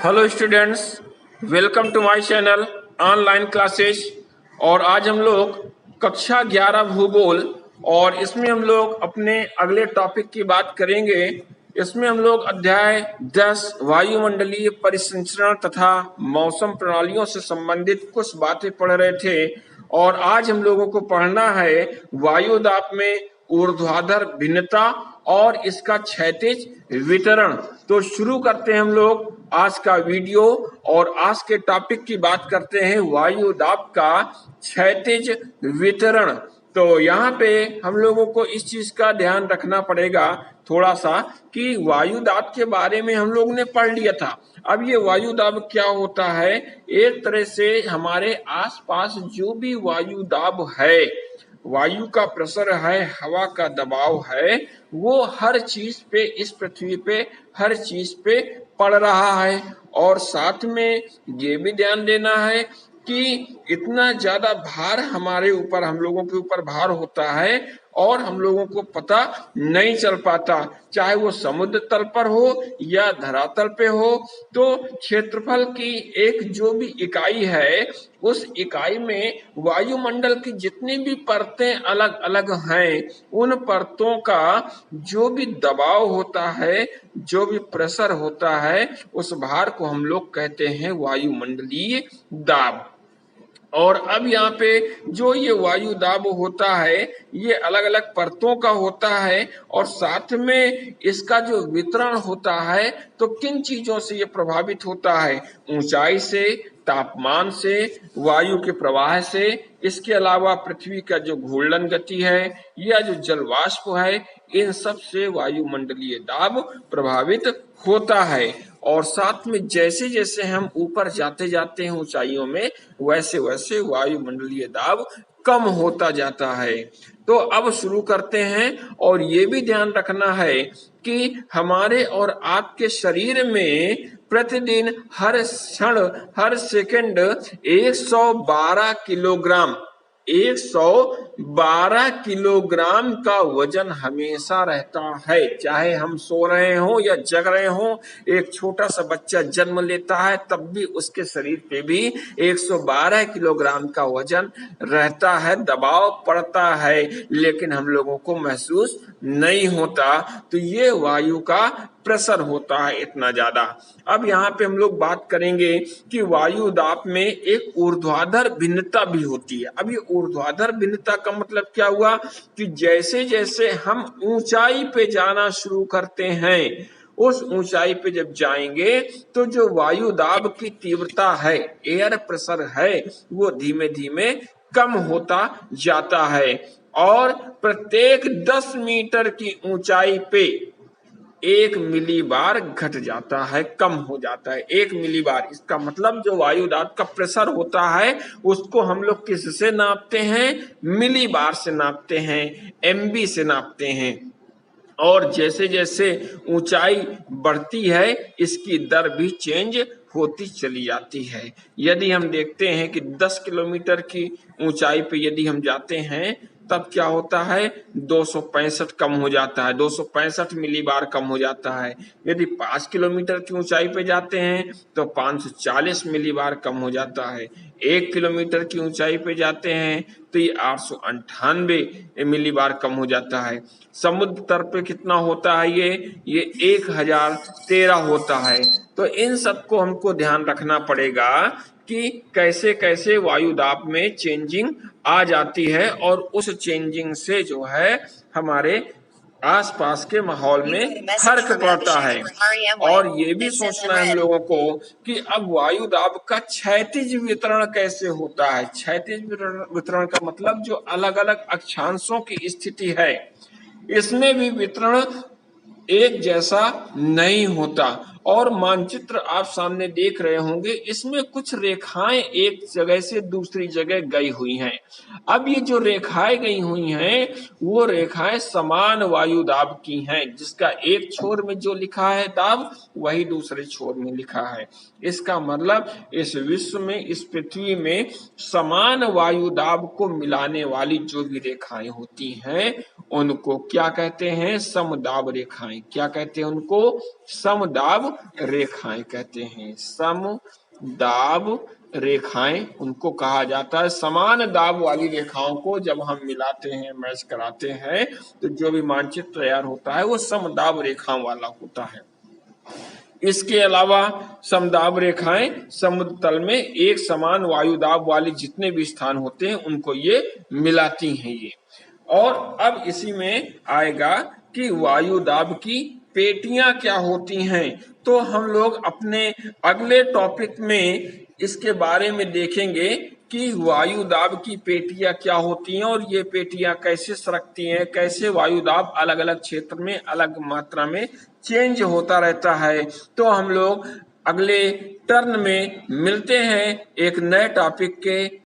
Hello students, welcome to my channel online classes. और आज हम लोग कक्षा 11 भूगोल और इसमें हम लोग अपने अगले टॉपिक की बात करेंगे। इसमें हम लोग अध्याय 10 वायुमंडलीय परिसंचरण तथा मौसम प्रणालियों से संबंधित कुछ बातें पढ़ रहे थे। और आज हम लोगों को पढ़ना है वायुदाब में ऊर्ध्वाधर भिन्नता और इसका क्षैतिज वितरण। तो शुरू करते हैं हम लोग आज का वीडियो और आज के टॉपिक की बात करते हैं वायु दाब का क्षैतिज वितरण। तो यहाँ पे हम लोगों को इस चीज का ध्यान रखना पड़ेगा थोड़ा सा कि वायु दाब के बारे में हम लोग ने पढ़ लिया था। अब ये वायु दाब क्या होता है? एक तरह से हमारे आसपास जो भी वायु दाब है, वायु का प्रेशर है, हवा का दबाव है, वो हर चीज पे, इस पृथ्वी पे हर चीज पे पड़ रहा है। और साथ में ये भी ध्यान देना है कि इतना ज्यादा भार हमारे ऊपर, हम लोगों के ऊपर भार होता है और हम लोगों को पता नहीं चल पाता, चाहे वो समुद्र तल पर हो या धरातल पे हो। तो क्षेत्रफल की एक जो भी इकाई है, उस इकाई में वायुमंडल की जितनी भी परतें अलग अलग हैं, उन परतों का जो भी दबाव होता है, जो भी प्रेशर होता है, उस भार को हम लोग कहते हैं वायुमंडलीय दाब। और अब यहाँ पे जो ये वायु दाब होता है, ये अलग अलग परतों का होता है और साथ में इसका जो वितरण होता है, तो किन चीजों से ये प्रभावित होता है? ऊंचाई से, तापमान से, वायु के प्रवाह से, इसके अलावा पृथ्वी का जो घूर्णन गति है या जो जल वाष्प है, इन सब से वायुमंडलीय दाब प्रभावित होता है। और साथ में जैसे जैसे हम ऊपर जाते जाते हैं ऊंचाइयों में, वैसे वैसे वायुमंडलीय दाब कम होता जाता है। तो अब शुरू करते हैं। और ये भी ध्यान रखना है कि हमारे और आपके शरीर में प्रतिदिन, हर क्षण, हर सेकंड 112 किलोग्राम का वजन हमेशा रहता है। चाहे हम सो रहे हो या जग रहे हो, एक छोटा सा बच्चा जन्म लेता है तब भी उसके शरीर पे भी 112 किलोग्राम का वजन रहता है, दबाव पड़ता है, लेकिन हम लोगों को महसूस नहीं होता। तो ये वायु का प्रेशर होता है इतना ज्यादा। अब यहाँ पे हम लोग बात करेंगे कि वायु दाब में एक ऊर्ध्वाधर भिन्नता भी होती है। अब ये ऊर्ध्वाधर भिन्नता का मतलब क्या हुआ कि जैसे जैसे हम ऊंचाई पे जाना शुरू करते हैं, उस ऊंचाई पे जब जाएंगे तो जो वायु दाब की तीव्रता है, एयर प्रेशर है, वो धीमे धीमे कम होता जाता है। और प्रत्येक 10 मीटर की ऊंचाई पे 1 मिलीबार घट जाता है, कम हो जाता है 1 मिलीबार। इसका मतलब जो वायु दाब का प्रेशर होता है, उसको हम लोग किससे नापते हैं? मिलीबार से नापते हैं, एमबी से नापते हैं। और जैसे जैसे ऊंचाई बढ़ती है, इसकी दर भी चेंज होती चली जाती है। यदि हम देखते हैं कि 10 किलोमीटर की ऊंचाई पे यदि हम जाते हैं, तब क्या होता है? 265 कम हो जाता है, 265 मिलीबार कम हो जाता है। यदि 5 किलोमीटर की ऊंचाई पे जाते हैं तो 540 मिलीबार कम हो जाता है। 1 किलोमीटर की ऊंचाई पे जाते हैं तो ये 898 मिलीबार कम हो जाता है। समुद्र तल पे कितना होता है? ये 1013 होता है। तो इन सबको हमको ध्यान रखना पड़ेगा कि कैसे कैसे वायु दाब में चेंजिंग आ जाती है और उस चेंजिंग से जो है हमारे आसपास के माहौल में फर्क पड़ता है। और ये भी सोचना है हम लोगों को कि अब वायु दाब का क्षैतिज वितरण कैसे होता है। क्षैतिज वितरण का मतलब जो अलग अलग अक्षांशों की स्थिति है, इसमें भी वितरण एक जैसा नहीं होता। और मानचित्र आप सामने देख रहे होंगे, इसमें कुछ रेखाएं एक जगह से दूसरी जगह गई हुई हैं। अब ये जो रेखाएं गई हुई हैं, वो रेखाएं समान वायु दाब की हैं, जिसका एक छोर में जो लिखा है दाब, वही दूसरे छोर में लिखा है। इसका मतलब इस विश्व में, इस पृथ्वी में समान वायु दाब को मिलाने वाली जो भी रेखाएं होती हैं, उनको क्या कहते हैं? समदाब रेखाएं। क्या कहते हैं उनको? समदाब रेखाएं कहते हैं। समदाब रेखाएं उनको कहा जाता है। समान दाब वाली रेखाओं को जब हम मिलाते हैं, मैच कराते हैं, तो जो भी मानचित्र तैयार होता है वो समदाब रेखाओं वाला होता है। इसके अलावा समदाब रेखाएं समुद्र तल में एक समान वायुदाब वाले जितने भी स्थान होते हैं उनको ये मिलाती हैं ये। और अब इसी में आएगा कि वायुदाब की पेटियां क्या होती हैं। तो हम लोग अपने अगले टॉपिक में इसके बारे में देखेंगे कि वायुदाब की पेटियां क्या होती हैं और ये पेटियां कैसे सरकती हैं, कैसे वायुदाब अलग अलग क्षेत्र में अलग मात्रा में चेंज होता रहता है। तो हम लोग अगले टर्न में मिलते हैं एक नए टॉपिक के